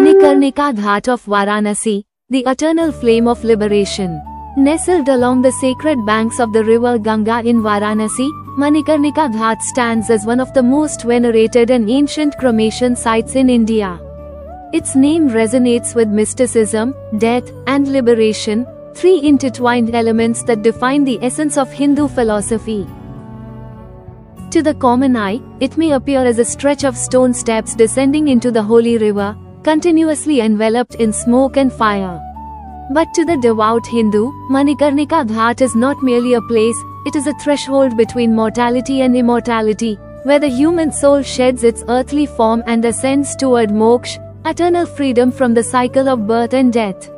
Manikarnika Ghat of Varanasi, the eternal flame of liberation. Nestled along the sacred banks of the river Ganga in Varanasi, Manikarnika Ghat stands as one of the most venerated and ancient cremation sites in India. Its name resonates with mysticism, death, and liberation, three intertwined elements that define the essence of Hindu philosophy. To the common eye, it may appear as a stretch of stone steps descending into the holy river, continuously enveloped in smoke and fire. But to the devout Hindu, Manikarnika Ghat is not merely a place, it is a threshold between mortality and immortality, where the human soul sheds its earthly form and ascends toward moksha, eternal freedom from the cycle of birth and death.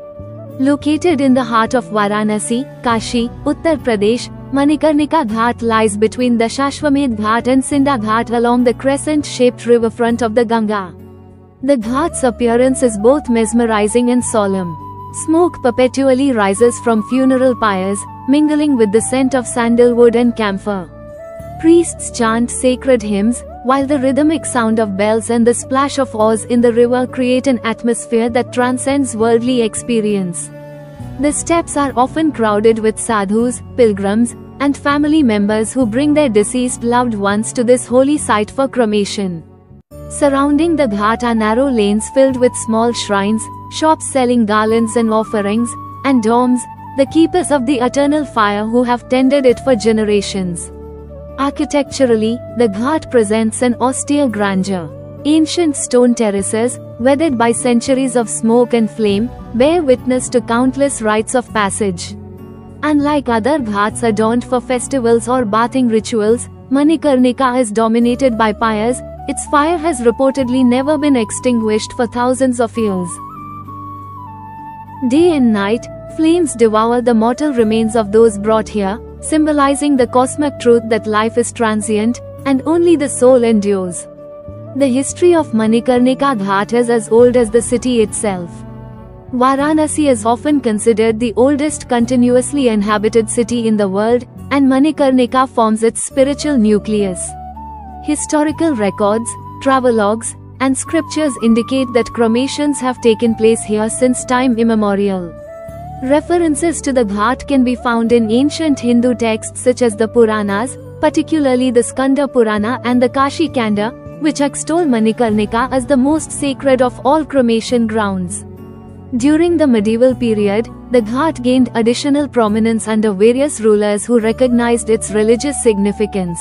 Located in the heart of Varanasi, Kashi, Uttar Pradesh, Manikarnika Ghat lies between the Dashashwamedh Ghat and Sinda Ghat along the crescent-shaped riverfront of the Ganga. The ghat's appearance is both mesmerizing and solemn. Smoke perpetually rises from funeral pyres, mingling with the scent of sandalwood and camphor. Priests chant sacred hymns, while the rhythmic sound of bells and the splash of oars in the river create an atmosphere that transcends worldly experience. The steps are often crowded with sadhus, pilgrims, and family members who bring their deceased loved ones to this holy site for cremation. Surrounding the ghat are narrow lanes filled with small shrines, shops selling garlands and offerings, and domes, the keepers of the eternal fire who have tended it for generations. Architecturally, the ghat presents an austere grandeur. Ancient stone terraces, weathered by centuries of smoke and flame, bear witness to countless rites of passage. Unlike other ghats adorned for festivals or bathing rituals, Manikarnika is dominated by pyres. Its fire has reportedly never been extinguished for thousands of years. Day and night, flames devour the mortal remains of those brought here, symbolizing the cosmic truth that life is transient, and only the soul endures. The history of Manikarnika Ghat is as old as the city itself. Varanasi is often considered the oldest continuously inhabited city in the world, and Manikarnika forms its spiritual nucleus. Historical records, travelogues, and scriptures indicate that cremations have taken place here since time immemorial. References to the ghat can be found in ancient Hindu texts such as the Puranas, particularly the Skanda Purana and the Kashi Kanda, which extol Manikarnika as the most sacred of all cremation grounds. During the medieval period, the ghat gained additional prominence under various rulers who recognized its religious significance.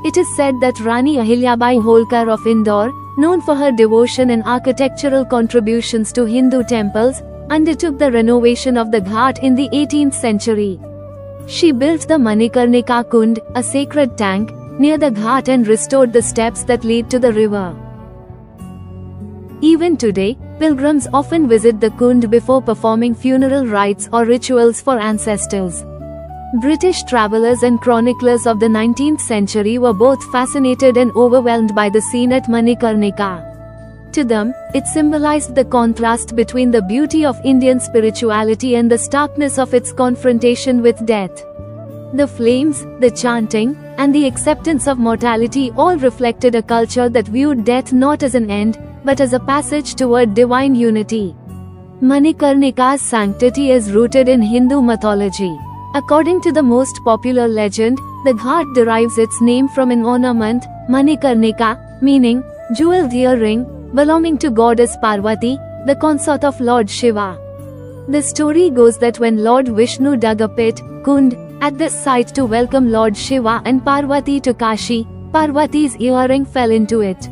It is said that Rani Ahilyabai Holkar of Indore, known for her devotion and architectural contributions to Hindu temples, undertook the renovation of the ghat in the 18th century. She built the Manikarnika Kund, a sacred tank, near the ghat and restored the steps that lead to the river. Even today, pilgrims often visit the Kund before performing funeral rites or rituals for ancestors. British travelers and chroniclers of the 19th century were both fascinated and overwhelmed by the scene at Manikarnika. To them, it symbolized the contrast between the beauty of Indian spirituality and the starkness of its confrontation with death. The flames, the chanting, and the acceptance of mortality all reflected a culture that viewed death not as an end, but as a passage toward divine unity. Manikarnika's sanctity is rooted in Hindu mythology. According to the most popular legend, the ghat derives its name from an ornament, Manikarnika, meaning jeweled earring, belonging to goddess Parvati, the consort of Lord Shiva. The story goes that when Lord Vishnu dug a pit, Kund, at this site to welcome Lord Shiva and Parvati to Kashi, Parvati's earring fell into it.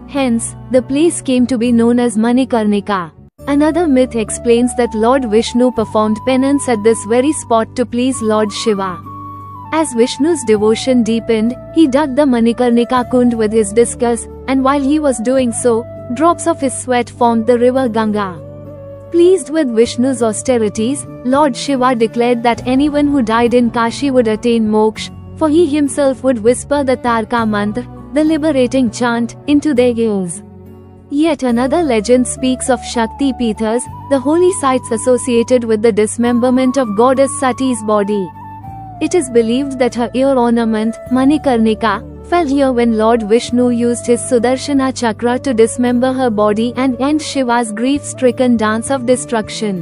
Hence, the place came to be known as Manikarnika. Another myth explains that Lord Vishnu performed penance at this very spot to please Lord Shiva. As Vishnu's devotion deepened, he dug the Manikarnika Kund with his discus, and while he was doing so, drops of his sweat formed the river Ganga. Pleased with Vishnu's austerities, Lord Shiva declared that anyone who died in Kashi would attain moksha, for he himself would whisper the Tarka mantra, the liberating chant, into their ears. Yet another legend speaks of Shakti Pithas, the holy sites associated with the dismemberment of goddess Sati's body. It is believed that her ear ornament, Manikarnika, fell here when Lord Vishnu used his Sudarshana Chakra to dismember her body and end Shiva's grief-stricken dance of destruction.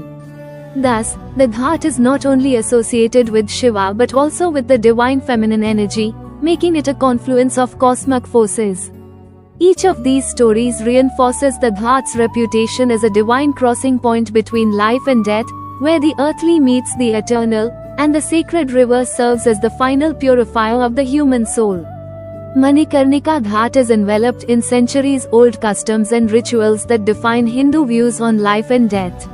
Thus, the Ghat is not only associated with Shiva but also with the divine feminine energy, making it a confluence of cosmic forces. Each of these stories reinforces the Ghat's reputation as a divine crossing point between life and death, where the earthly meets the eternal, and the sacred river serves as the final purifier of the human soul. Manikarnika Ghat is enveloped in centuries-old customs and rituals that define Hindu views on life and death.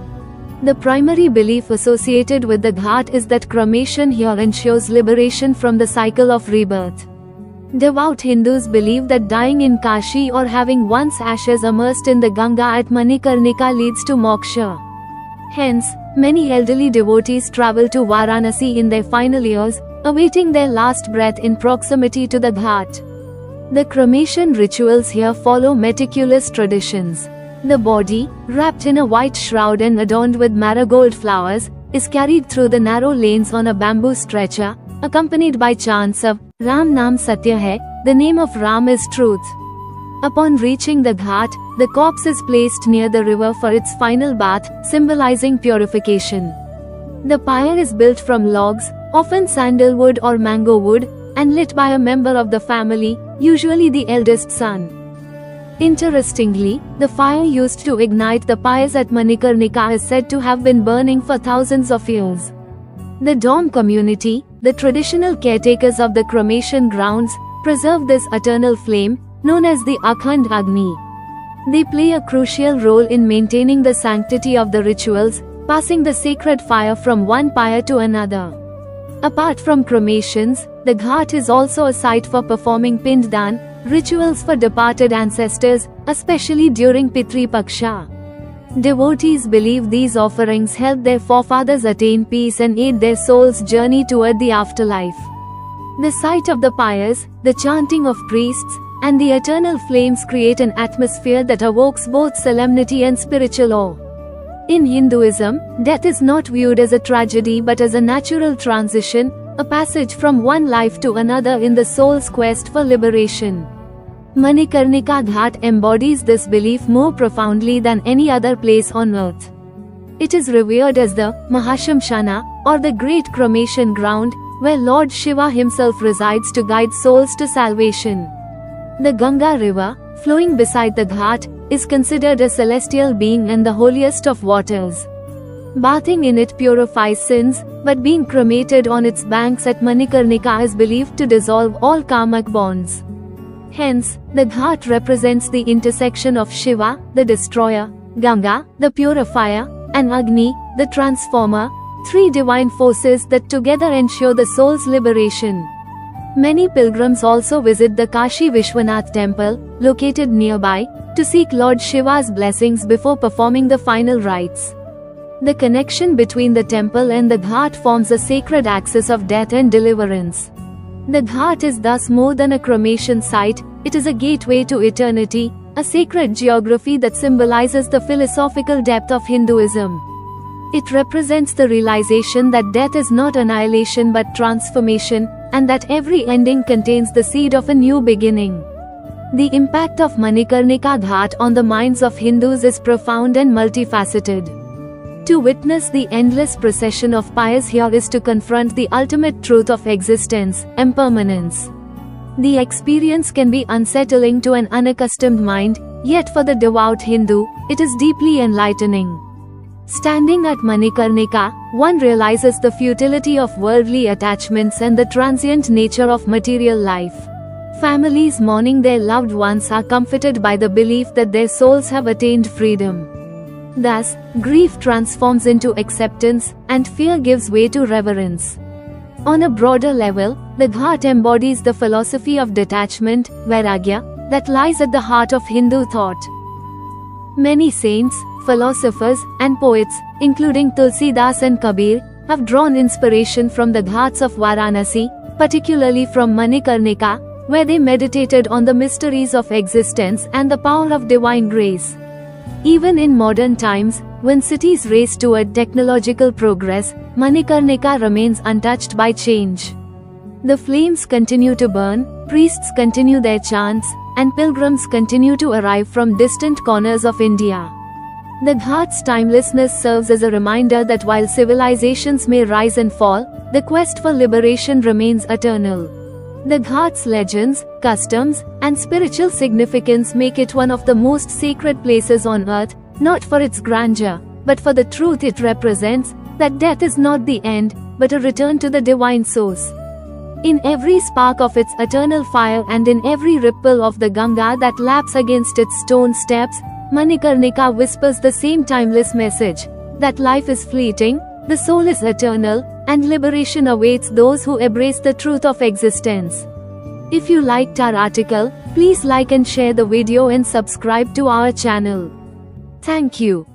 The primary belief associated with the Ghat is that cremation here ensures liberation from the cycle of rebirth. Devout Hindus believe that dying in Kashi or having one's ashes immersed in the Ganga at Manikarnika leads to moksha. Hence, many elderly devotees travel to Varanasi in their final years, awaiting their last breath in proximity to the Ghat. The cremation rituals here follow meticulous traditions. The body, wrapped in a white shroud and adorned with marigold flowers, is carried through the narrow lanes on a bamboo stretcher, accompanied by chants of Ram Naam Satya Hai, the name of Ram is truth. Upon reaching the Ghat, the corpse is placed near the river for its final bath, symbolizing purification. The pyre is built from logs, often sandalwood or mango wood, and lit by a member of the family, usually the eldest son. Interestingly, the fire used to ignite the pyres at Manikarnika is said to have been burning for thousands of years. The Dom community, the traditional caretakers of the cremation grounds, preserve this eternal flame, known as the Akhand Agni. They play a crucial role in maintaining the sanctity of the rituals, passing the sacred fire from one pyre to another. Apart from cremations, the Ghat is also a site for performing Pinddan, rituals for departed ancestors, especially during Pitri Paksha. Devotees believe these offerings help their forefathers attain peace and aid their soul's journey toward the afterlife. The sight of the pyres, the chanting of priests, and the eternal flames create an atmosphere that evokes both solemnity and spiritual awe. In Hinduism, death is not viewed as a tragedy but as a natural transition, a passage from one life to another in the soul's quest for liberation. Manikarnika Ghat embodies this belief more profoundly than any other place on earth. It is revered as the Mahashamshana, or the great cremation ground, where Lord Shiva himself resides to guide souls to salvation. The Ganga river, flowing beside the Ghat, is considered a celestial being and the holiest of waters. Bathing in it purifies sins, but being cremated on its banks at Manikarnika is believed to dissolve all karmic bonds. Hence, the Ghat represents the intersection of Shiva, the destroyer, Ganga, the purifier, and Agni, the transformer, three divine forces that together ensure the soul's liberation. Many pilgrims also visit the Kashi Vishwanath temple, located nearby, to seek Lord Shiva's blessings before performing the final rites. The connection between the temple and the Ghat forms a sacred axis of death and deliverance. The Ghat is thus more than a cremation site, it is a gateway to eternity, a sacred geography that symbolizes the philosophical depth of Hinduism. It represents the realization that death is not annihilation but transformation, and that every ending contains the seed of a new beginning. The impact of Manikarnika Ghat on the minds of Hindus is profound and multifaceted. To witness the endless procession of pyres here is to confront the ultimate truth of existence, impermanence. The experience can be unsettling to an unaccustomed mind, yet for the devout Hindu, it is deeply enlightening. Standing at Manikarnika, one realizes the futility of worldly attachments and the transient nature of material life. Families mourning their loved ones are comforted by the belief that their souls have attained freedom. Thus, grief transforms into acceptance, and fear gives way to reverence. On a broader level, the Ghat embodies the philosophy of detachment, vairagya, that lies at the heart of Hindu thought. Many saints, philosophers, and poets, including Tulsidas and Kabir, have drawn inspiration from the Ghats of Varanasi, particularly from Manikarnika, where they meditated on the mysteries of existence and the power of divine grace. Even in modern times, when cities race toward technological progress, Manikarnika remains untouched by change. The flames continue to burn, priests continue their chants, and pilgrims continue to arrive from distant corners of India. The Ghats' timelessness serves as a reminder that while civilizations may rise and fall, the quest for liberation remains eternal. The Ghats' legends, customs, and spiritual significance make it one of the most sacred places on earth, not for its grandeur, but for the truth it represents, that death is not the end, but a return to the divine source. In every spark of its eternal fire and in every ripple of the Ganga that laps against its stone steps, Manikarnika whispers the same timeless message, that life is fleeting, the soul is eternal, and liberation awaits those who embrace the truth of existence. If you liked our article, please like and share the video and subscribe to our channel. Thank you.